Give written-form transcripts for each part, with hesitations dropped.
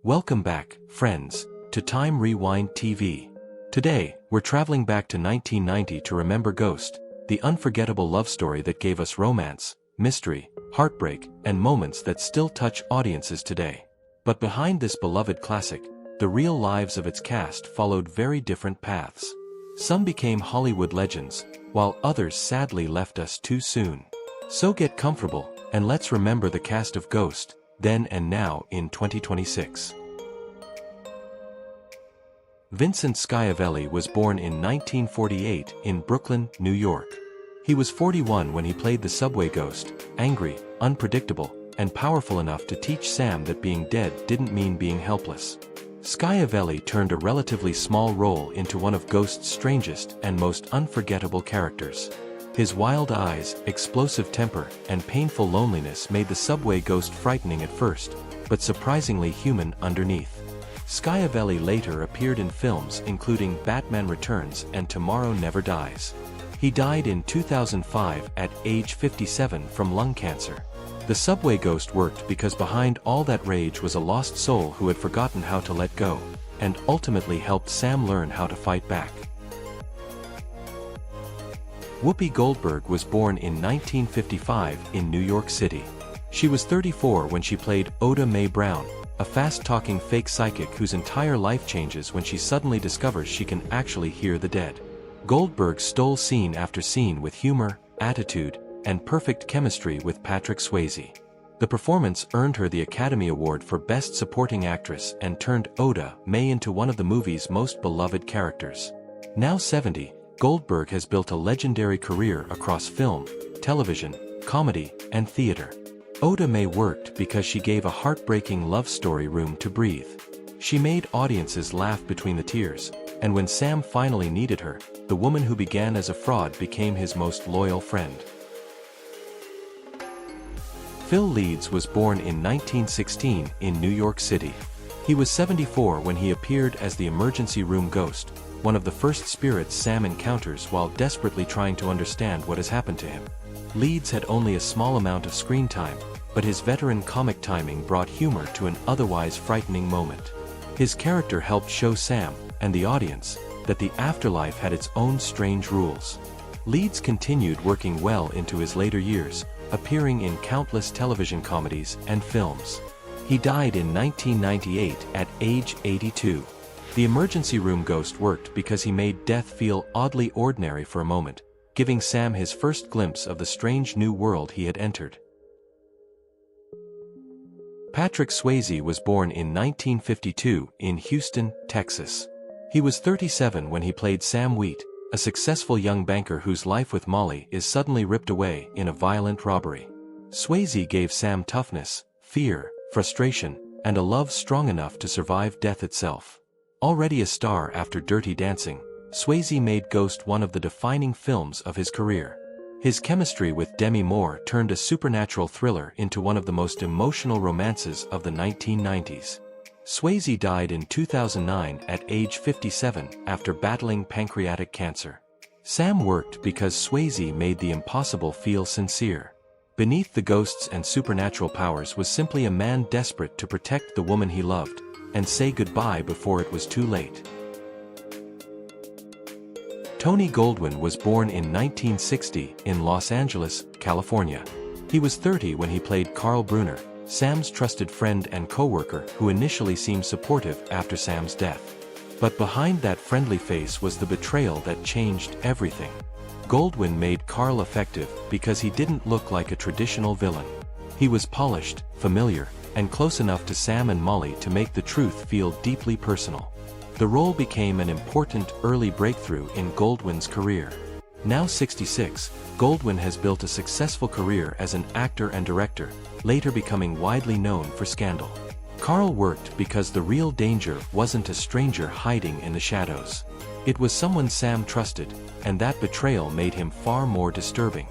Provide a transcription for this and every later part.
Welcome back, friends, to Time Rewind TV. Today, we're traveling back to 1990 to remember Ghost, the unforgettable love story that gave us romance, mystery, heartbreak, and moments that still touch audiences today. But behind this beloved classic, the real lives of its cast followed very different paths. Some became Hollywood legends, while others sadly left us too soon. So get comfortable, and let's remember the cast of Ghost, then and now in 2026. Vincent Schiavelli was born in 1948 in Brooklyn, New York. He was 41 when he played the subway ghost, angry, unpredictable, and powerful enough to teach Sam that being dead didn't mean being helpless. Schiavelli turned a relatively small role into one of Ghost's strangest and most unforgettable characters. His wild eyes, explosive temper, and painful loneliness made the subway ghost frightening at first, but surprisingly human underneath. Schiavelli later appeared in films including Batman Returns and Tomorrow Never Dies. He died in 2005 at age 57 from lung cancer. The subway ghost worked because behind all that rage was a lost soul who had forgotten how to let go, and ultimately helped Sam learn how to fight back. Whoopi Goldberg was born in 1955 in New York City. She was 34 when she played Oda Mae Brown, a fast-talking fake psychic whose entire life changes when she suddenly discovers she can actually hear the dead. Goldberg stole scene after scene with humor, attitude, and perfect chemistry with Patrick Swayze. The performance earned her the Academy Award for Best Supporting Actress and turned Oda Mae into one of the movie's most beloved characters. Now 70, Goldberg has built a legendary career across film, television, comedy, and theater. Oda Mae worked because she gave a heartbreaking love story room to breathe. She made audiences laugh between the tears, and when Sam finally needed her, the woman who began as a fraud became his most loyal friend. Phil Leeds was born in 1916 in New York City. He was 74 when he appeared as the emergency room ghost, one of the first spirits Sam encounters while desperately trying to understand what has happened to him. Leeds had only a small amount of screen time, but his veteran comic timing brought humor to an otherwise frightening moment. His character helped show Sam, and the audience, that the afterlife had its own strange rules. Leeds continued working well into his later years, appearing in countless television comedies and films. He died in 1998 at age 82. The emergency room ghost worked because he made death feel oddly ordinary for a moment, giving Sam his first glimpse of the strange new world he had entered. Patrick Swayze was born in 1952 in Houston, Texas. He was 37 when he played Sam Wheat, a successful young banker whose life with Molly is suddenly ripped away in a violent robbery. Swayze gave Sam toughness, fear, frustration, and a love strong enough to survive death itself. Already a star after Dirty Dancing, Swayze made Ghost one of the defining films of his career. His chemistry with Demi Moore turned a supernatural thriller into one of the most emotional romances of the 1990s. Swayze died in 2009 at age 57 after battling pancreatic cancer. Sam worked because Swayze made the impossible feel sincere. Beneath the ghosts and supernatural powers was simply a man desperate to protect the woman he loved, and say goodbye before it was too late. Tony Goldwyn was born in 1960 in Los Angeles, California. He was 30 when he played Carl Brunner, Sam's trusted friend and co-worker who initially seemed supportive after Sam's death. But behind that friendly face was the betrayal that changed everything. Goldwyn made Carl effective because he didn't look like a traditional villain. He was polished, familiar, and close enough to Sam and Molly to make the truth feel deeply personal. The role became an important early breakthrough in Goldwyn's career. Now 66, Goldwyn has built a successful career as an actor and director, later becoming widely known for Scandal. Carl worked because the real danger wasn't a stranger hiding in the shadows. It was someone Sam trusted, and that betrayal made him far more disturbing.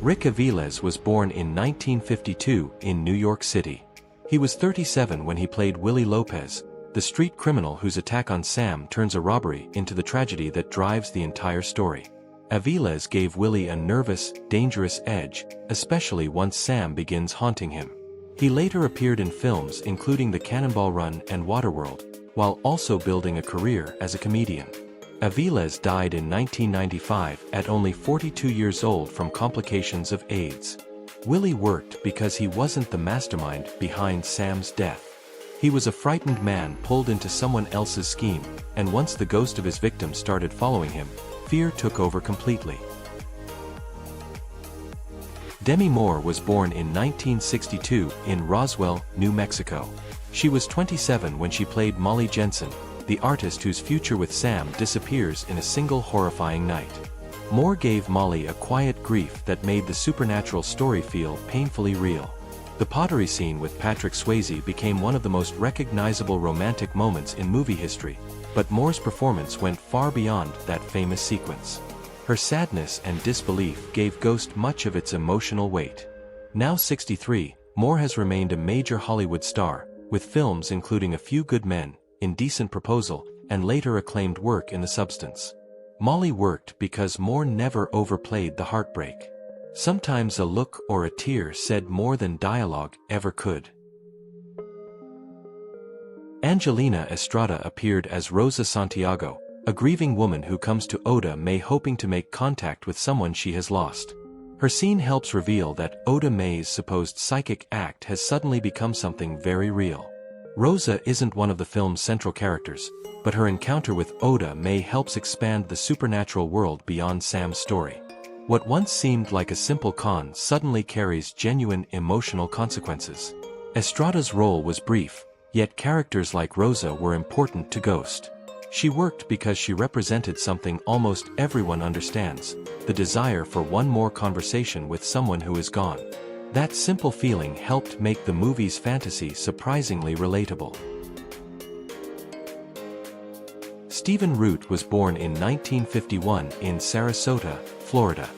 Rick Aviles was born in 1952 in New York City. He was 37 when he played Willie Lopez, the street criminal whose attack on Sam turns a robbery into the tragedy that drives the entire story. Aviles gave Willie a nervous, dangerous edge, especially once Sam begins haunting him. He later appeared in films including The Cannonball Run and Waterworld, while also building a career as a comedian. Aviles died in 1995 at only 42 years old from complications of AIDS. Willie worked because he wasn't the mastermind behind Sam's death. He was a frightened man pulled into someone else's scheme, and once the ghost of his victim started following him, fear took over completely. Demi Moore was born in 1962 in Roswell, New Mexico. She was 27 when she played Molly Jensen, the artist whose future with Sam disappears in a single horrifying night. Moore gave Molly a quiet grief that made the supernatural story feel painfully real. The pottery scene with Patrick Swayze became one of the most recognizable romantic moments in movie history, but Moore's performance went far beyond that famous sequence. Her sadness and disbelief gave Ghost much of its emotional weight. Now 63, Moore has remained a major Hollywood star, with films including A Few Good Men, Indecent Proposal, and later acclaimed work in The Substance. Molly worked because Moore never overplayed the heartbreak. Sometimes a look or a tear said more than dialogue ever could. Angelina Estrada appeared as Rosa Santiago, a grieving woman who comes to Oda Mae hoping to make contact with someone she has lost. Her scene helps reveal that Oda Mae's supposed psychic act has suddenly become something very real. Rosa isn't one of the film's central characters, but her encounter with Oda Mae helps expand the supernatural world beyond Sam's story. What once seemed like a simple con suddenly carries genuine emotional consequences. Estrada's role was brief, yet characters like Rosa were important to Ghost. She worked because she represented something almost everyone understands, the desire for one more conversation with someone who is gone. That simple feeling helped make the movie's fantasy surprisingly relatable. Stephen Root was born in 1951 in Sarasota, Florida.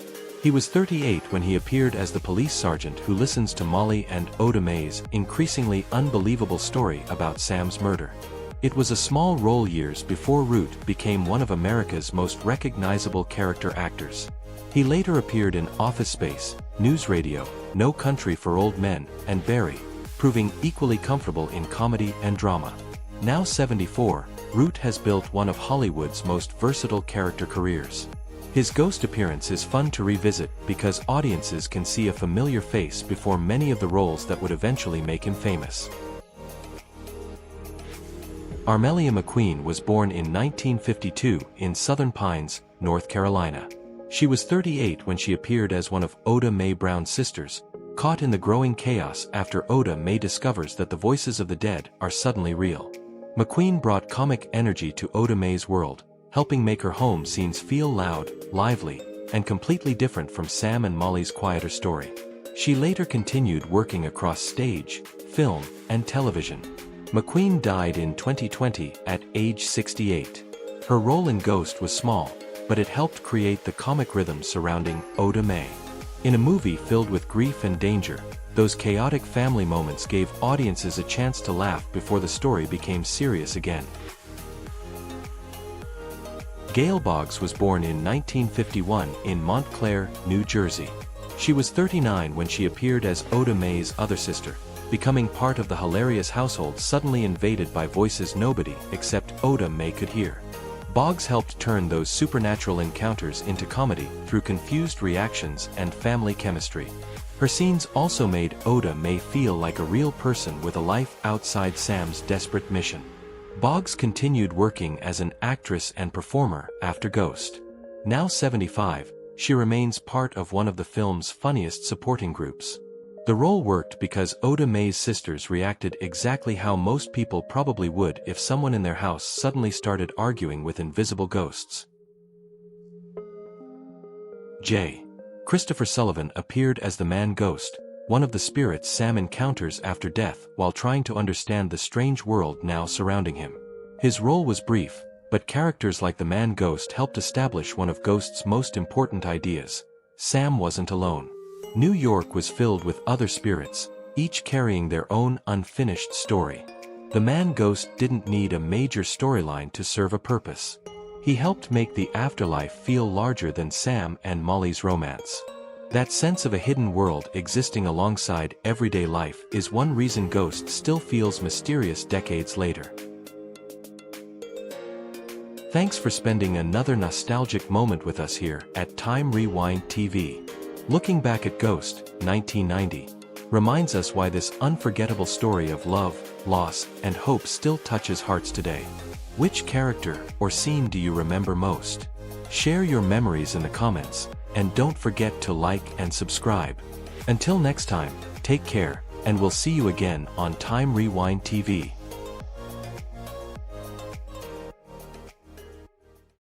He was 38 when he appeared as the police sergeant who listens to Molly and Oda Mae's increasingly unbelievable story about Sam's murder. It was a small role years before Root became one of America's most recognizable character actors. He later appeared in Office Space, News Radio, No Country for Old Men, and Barry, proving equally comfortable in comedy and drama. Now 74, Root has built one of Hollywood's most versatile character careers. His Ghost appearance is fun to revisit because audiences can see a familiar face before many of the roles that would eventually make him famous. Armelia McQueen was born in 1952 in Southern Pines, North Carolina. She was 38 when she appeared as one of Oda Mae Brown's sisters, caught in the growing chaos after Oda Mae discovers that the voices of the dead are suddenly real. McQueen brought comic energy to Oda Mae's world, helping make her home scenes feel loud, lively, and completely different from Sam and Molly's quieter story. She later continued working across stage, film, and television. McQueen died in 2020 at age 68. Her role in Ghost was small, but it helped create the comic rhythm surrounding Oda Mae. In a movie filled with grief and danger, those chaotic family moments gave audiences a chance to laugh before the story became serious again. Gail Boggs was born in 1951 in Montclair, New Jersey. She was 39 when she appeared as Oda Mae's other sister, becoming part of the hilarious household suddenly invaded by voices nobody except Oda Mae could hear. Boggs helped turn those supernatural encounters into comedy through confused reactions and family chemistry. Her scenes also made Oda Mae feel like a real person with a life outside Sam's desperate mission. Boggs continued working as an actress and performer after Ghost. Now 75, she remains part of one of the film's funniest supporting groups. The role worked because Oda Mae's sisters reacted exactly how most people probably would if someone in their house suddenly started arguing with invisible ghosts. J. Christopher Sullivan appeared as the man Ghost, one of the spirits Sam encounters after death while trying to understand the strange world now surrounding him. His role was brief, but characters like the man Ghost helped establish one of Ghost's most important ideas: Sam wasn't alone. New York was filled with other spirits, each carrying their own unfinished story. The man Ghost didn't need a major storyline to serve a purpose. He helped make the afterlife feel larger than Sam and Molly's romance. That sense of a hidden world existing alongside everyday life is one reason Ghost still feels mysterious decades later. Thanks for spending another nostalgic moment with us here at Time Rewind TV. Looking back at Ghost, 1990, reminds us why this unforgettable story of love, loss, and hope still touches hearts today. Which character or scene do you remember most? Share your memories in the comments, and don't forget to like and subscribe. Until next time, take care, and we'll see you again on Time Rewind TV.